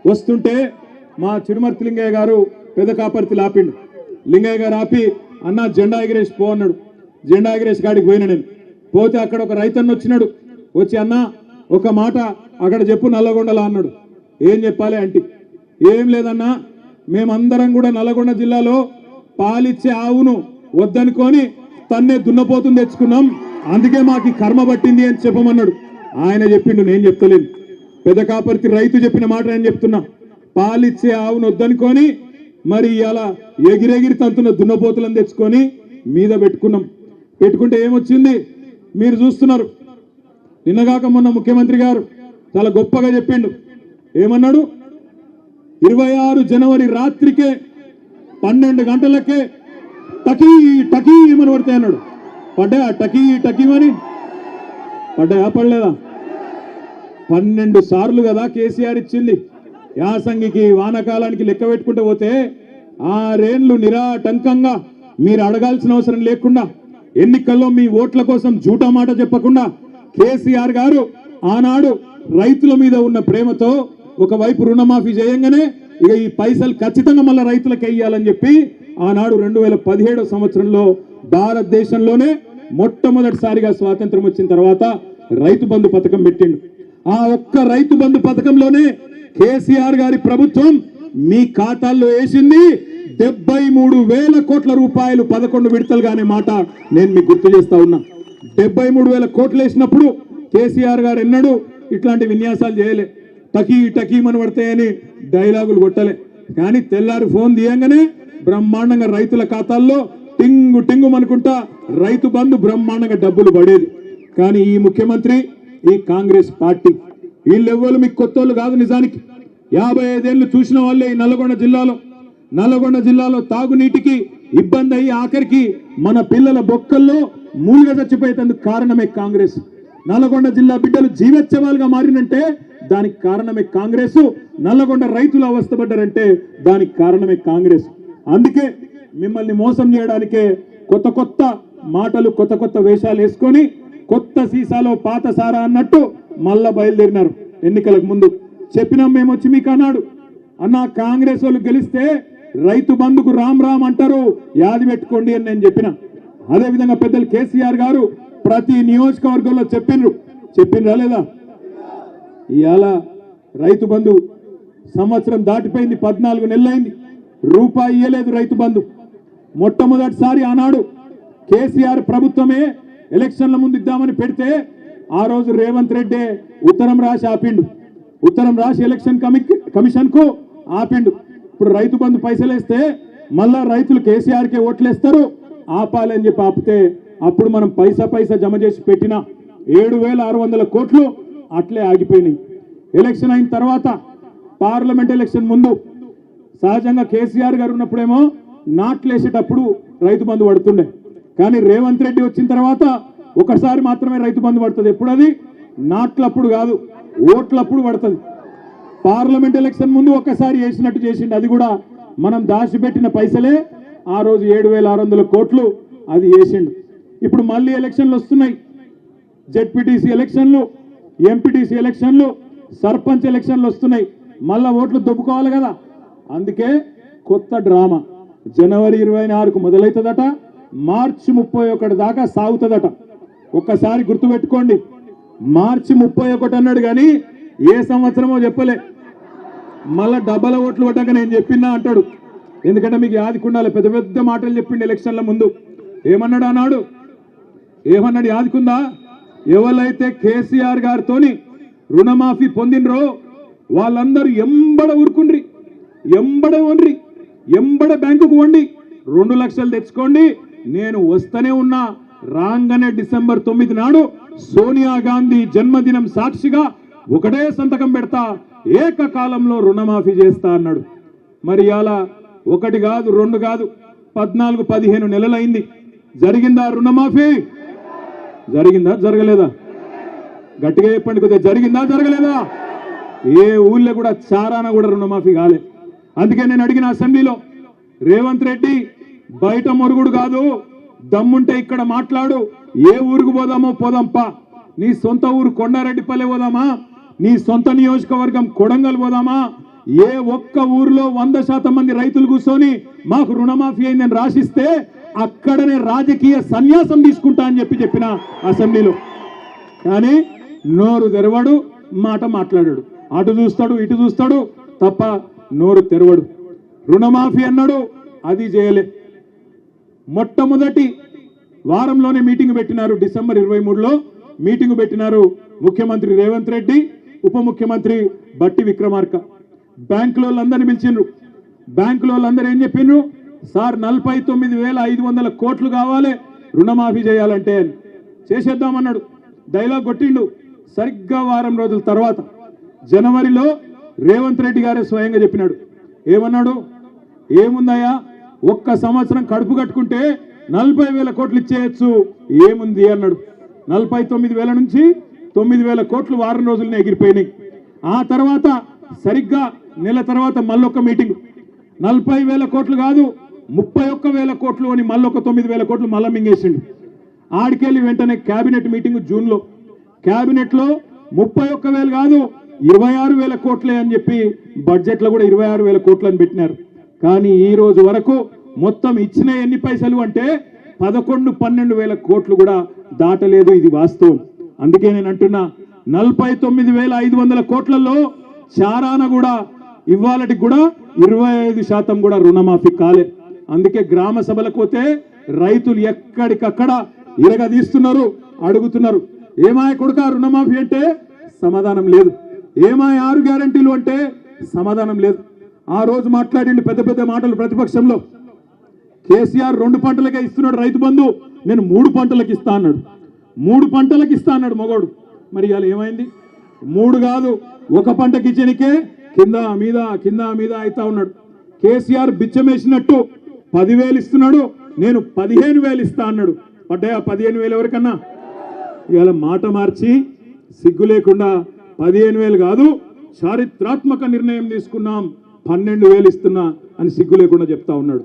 వస్తుంటే మా చిరుమర్తి లింగయ్య గారు పెద్ద కాపర్తి ఆపిండు. లింగయ్య గారు ఆపి అన్న జెండా ఎగిరేసి పో అన్నాడు. జెండా ఎగిరేసి కాడికి పోయినా నేను. పోతే అక్కడ ఒక రైతన్న వచ్చినాడు. వచ్చి అన్న ఒక మాట అక్కడ చెప్పు నల్లగొండలా అన్నాడు. ఏం చెప్పాలి అంటే ఏం లేదన్నా, మేమందరం కూడా నల్లగొండ జిల్లాలో పాలిచ్చే ఆవును వద్దనుకొని తన్నే దున్నపోతుని తెచ్చుకున్నాం, అందుకే మాకు ఈ కర్మ పట్టింది అని చెప్పమన్నాడు. ఆయన చెప్పిండు, నేను చెప్తలేను. పెద్ద కాపర్తి రైతు చెప్పిన మాట నేను చెప్తున్నా. పాలిచ్చే ఆవును వద్దనుకొని మరి ఇలా ఎగిరెగిరి తంతున్న దున్నపోతులను తెచ్చుకొని మీద పెట్టుకున్నాం. పెట్టుకుంటే ఏమొచ్చింది మీరు చూస్తున్నారు. నిన్నగాక మొన్న ముఖ్యమంత్రి గారు చాలా గొప్పగా చెప్పిండు. ఏమన్నాడు? 26 జనవరి రాత్రికే 12 గంటలకే టకీ టకీ ఏమని పడతాయి అన్నాడు. పడ్డా టకీ టకీమని పడ్డా పడలేదా? 12 సార్లు కదా కేసీఆర్ ఇచ్చింది. యాసంగికి వానకాలానికి లెక్క పెట్టుకుంటూ పోతే 6 ఏళ్లు నిరాటంకంగా మీరు అడగాల్సిన అవసరం లేకుండా ఎన్నికల్లో మీ ఓట్ల కోసం జూటా మాట చెప్పకుండా కేసీఆర్ గారు ఆనాడు రైతుల మీద ఉన్న ప్రేమతో ఒకవైపు రుణమాఫీ చేయంగానే ఇక ఈ పైసలు ఖచ్చితంగా మళ్ళీ రైతులకు వేయాలని చెప్పి ఆనాడు 2017 సంవత్సరంలో భారతదేశంలోనే మొట్టమొదటిసారిగా స్వాతంత్రం వచ్చిన తర్వాత రైతు బంధు పథకం పెట్టిండు. ఆ ఒక్క రైతు బంధు పథకంలోనే కేసీఆర్ గారి ప్రభుత్వం మీ ఖాతాల్లో వేసింది 73,000 కోట్ల రూపాయలు 11 విడతలుగానే మాట నేను మీకు గుర్తు చేస్తా ఉన్నా. 73,000 కోట్లు వేసినప్పుడు కేసీఆర్ గారు ఎన్నడూ ఇట్లాంటి విన్యాసాలు చేయలే. టకీ టకీమని పడతాయని డైలాగులు కొట్టలే. కానీ తెల్లారి ఫోన్ తీయంగానే బ్రహ్మాండంగా రైతుల ఖాతాల్లో టింగు టింగు అనుకుంటా రైతు బంధు బ్రహ్మాండంగా డబ్బులు పడేది. కానీ ఈ ముఖ్యమంత్రి, ఈ కాంగ్రెస్ పార్టీ వీళ్ళెవ్వరు మీకు కొత్తోళ్ళు కాదు. నిజానికి 55 ఏళ్ళు చూసిన వాళ్ళే ఈ నల్లగొండ జిల్లాలో తాగునీటికి ఇబ్బంది అయ్యి ఆఖరికి మన పిల్లల బొక్కల్లో మూలుగా చచ్చిపోయేందుకు కారణమే కాంగ్రెస్. నల్లగొండ జిల్లా బిడ్డలు జీవోత్సవాలుగా మారినంటే దానికి కారణమే కాంగ్రెస్. నల్లగొండ రైతులు అవస్థపడ్డారంటే దానికి కారణమే కాంగ్రెస్. అందుకే మిమ్మల్ని మోసం చేయడానికే కొత్త కొత్త మాటలు, కొత్త కొత్త వేషాలు వేసుకొని కొత్త సీసాలో పాత సారా అన్నట్టు మళ్ళా బయలుదేరినారు. ఎన్నికలకు ముందు చెప్పినాం మేము వచ్చి మీకు అన్నాడు, అన్న కాంగ్రెస్ వాళ్ళు గెలిస్తే రైతు బంధుకు రామ్ రామ్ అంటారు, యాది పెట్టుకోండి అని నేను చెప్పిన. అదేవిధంగా పెద్దలు కేసీఆర్ గారు ప్రతి నియోజకవర్గంలో చెప్పిండ్రా లేదా? ఇవాళ రైతు బంధు సంవత్సరం దాటిపోయింది, 14 నెలలైంది, రూపాయి ఇయ్యలేదు రైతు బంధు. మొట్టమొదటిసారి ఆనాడు కేసీఆర్ ప్రభుత్వమే ఎలక్షన్ల ముందు ఇద్దామని పెడితే ఆ రోజు రేవంత్ రెడ్డి ఉత్తరం రాసి ఆపిండు. ఉత్తరం రాసి ఎలక్షన్ కమిషన్ కు ఆపిండు. ఇప్పుడు రైతు బంధు పైసలు వేస్తే మళ్ళా రైతులు కేసీఆర్కే ఓట్లేస్తారు, ఆపాలి అని చెప్పి ఆపితే అప్పుడు మనం పైసా జమ చేసి పెట్టిన 7,600 కోట్లు అట్లే ఆగిపోయినాయి. ఎలక్షన్ అయిన తర్వాత పార్లమెంట్ ఎలక్షన్ ముందు సహజంగా కేసీఆర్ గారు ఉన్నప్పుడేమో నాట్లేసేటప్పుడు రైతు బంధు పడుతుండే. కానీ రేవంత్ రెడ్డి వచ్చిన తర్వాత ఒకసారి మాత్రమే రైతు బంధు పడుతుంది. ఎప్పుడు అది? నాట్లప్పుడు కాదు, ఓట్లప్పుడు పడుతుంది. పార్లమెంట్ ఎలక్షన్ ముందు ఒక్కసారి వేసినట్టు చేసిండు. అది కూడా మనం దాచిపెట్టిన పైసలే. ఆ రోజు 7,600 కోట్లు అది వేసిండు. ఇప్పుడు మళ్ళీ ఎలక్షన్లు వస్తున్నాయి. జెడ్పీటీసీ ఎలక్షన్లు, ఎంపీటీసీ ఎలక్షన్లు, సర్పంచ్ ఎలక్షన్లు వస్తున్నాయి. మళ్ళా ఓట్లు దొబ్బుకోవాలి కదా. అందుకే కొత్త డ్రామా జనవరి 24కు మొదలవుతుందట, మార్చి 31 దాకా సాగుతుందట. ఒక్కసారి గుర్తుపెట్టుకోండి, మార్చి 31 అన్నాడు కానీ ఏ సంవత్సరమో చెప్పలే. మళ్ళా డబ్బల ఓట్లు పడ్డాక నేను చెప్పినా అంటాడు. ఎందుకంటే మీకు యాదికుండాలి, పెద్ద పెద్ద మాటలు చెప్పిండు ఎలక్షన్ల ముందు. ఏమన్నాడు యాదికుందా? ఎవరైతే కేసీఆర్ గారితోని రుణమాఫీ పొందినరో వాళ్ళందరూ ఎంబడ ఊరుకుండ్రి, ఎంబడ బ్యాంకుకు వండి 2 లక్షలు తెచ్చుకోండి, నేను వస్తూనే ఉన్నా, రాగానే డిసెంబర్ 9 నాడు సోనియా గాంధీ జన్మదినం సాక్షిగా ఒకటే సంతకం పెడతా, ఏకకాలంలో రుణమాఫీ చేస్తా అన్నాడు. మరి ఇలా 1 కాదు 2 కాదు 14-15 నెలలైంది. జరిగిందా రుణమాఫీ? జరిగిందా జరగలేదా? గట్టిగా చెప్పండి కొద్దిగా, జరిగిందా జరగలేదా? ఏ ఊళ్ళో కూడా చారాన కూడా రుణమాఫీ కాలే. అందుకే నేను అడిగిన అసెంబ్లీలో, రేవంత్ రెడ్డి బయట మొరుగుడు కాదు, దమ్ముంటే ఇక్కడ మాట్లాడు, ఏ ఊరుకు పోదాంపా, నీ సొంత ఊరు కొండారెడ్డిపల్లె పోదామా, నీ సొంత నియోజకవర్గం కొడంగల్ పోదామా, ఏ ఒక్క ఊరిలో 100% మంది రైతులు కూర్చొని మాకు రుణమాఫీ అయిందని రాసిస్తే అక్కడనే రాజకీయ సన్యాసం తీసుకుంటా అని చెప్పిన అసెంబ్లీలో. కానీ నోరు తెరవడు, మాట మాట్లాడాడు, అటు చూస్తాడు ఇటు చూస్తాడు తప్ప నోరు తెరవడు. రుణమాఫీ అన్నాడు, అది చేయలే. మొట్టమొదటి వారంలోనే మీటింగ్ పెట్టినారు, డిసెంబర్ 23లో మీటింగ్ పెట్టినారు ముఖ్యమంత్రి రేవంత్ రెడ్డి, ఉప ముఖ్యమంత్రి బట్టి విక్రమార్క. బ్యాంకులో అందరిని పిలిచిండ్రు. బ్యాంకులో అందరూ ఏం చెప్పిండ్రు, సార్ 49,500 కోట్లు కావాలి రుణమాఫీ చేయాలంటే చేసేద్దామన్నాడు. డైలాగ్ కొట్టిండు. సరిగ్గా వారం రోజుల తర్వాత జనవరిలో రేవంత్ రెడ్డి గారే స్వయంగా చెప్పినాడు. ఏమన్నాడు, ఏముందయ్యా ఒక్క సంవత్సరం కడుపు కట్టుకుంటే 40,000 కోట్లు ఇచ్చేయచ్చు, ఏముంది అన్నాడు. 49,000 నుంచి 9,000 కోట్లు వారం రోజులనే ఎగిరిపోయినాయి. ఆ తర్వాత సరిగ్గా నెల తర్వాత మళ్ళొక మీటింగ్, 40,000 కోట్లు కాదు 31,000 కోట్లు అని మళ్ళొక 9,000 కోట్లు మళ్ళా మింగేసిండు. ఆడికెళ్ళి వెంటనే క్యాబినెట్ మీటింగ్ జూన్లో, క్యాబినెట్లో 31,000 కాదు 26,000 కోట్లే అని చెప్పి బడ్జెట్లో కూడా 26,000 కోట్లు అని పెట్టినారు. కానీ ఈ రోజు వరకు మొత్తం ఇచ్చిన ఎన్ని పైసలు అంటే 11-12,000 కోట్లు కూడా దాటలేదు. ఇది వాస్తవం. అందుకే నేను అంటున్నా 49,500 కోట్లలో చారాన కూడా ఇవాళకి కూడా 25% కూడా రుణమాఫీ కాలే. అందుకే గ్రామ సభలకు పోతే రైతులు ఎక్కడికక్కడ ఇరగదీస్తున్నారు, అడుగుతున్నారు, ఏమాయ కొడుక రుణమాఫీ అంటే సమాధానం లేదు, ఏమాయ 6 గ్యారంటీలు అంటే సమాధానం లేదు. ఆ రోజు మాట్లాడిండు పెద్ద పెద్ద మాటలు ప్రతిపక్షంలో. కేసీఆర్ 2 పంటలకే ఇస్తున్నాడు రైతు బంధు, నేను 3 పంటలకు ఇస్తా అన్నాడు. 3 పంటలకు ఇస్తా అన్నాడు మగోడు. మరి ఇవాళ ఏమైంది? 3 కాదు 1 పంటకి ఇచ్చనికే కింద మీద అవుతా ఉన్నాడు. కేసీఆర్ బిచ్చమేసినట్టు 10,000 ఇస్తున్నాడు, నేను 15,000 ఇస్తా అన్నాడు. పడ్డాయా 15,000 ఎవరికన్నా? ఇవాళ మాట మార్చి సిగ్గు లేకుండా 15,000 కాదు చారిత్రాత్మక నిర్ణయం తీసుకున్నాం 12,000 ఇస్తున్నా అని సిగ్గు లేకుండా చెప్తా ఉన్నాడు.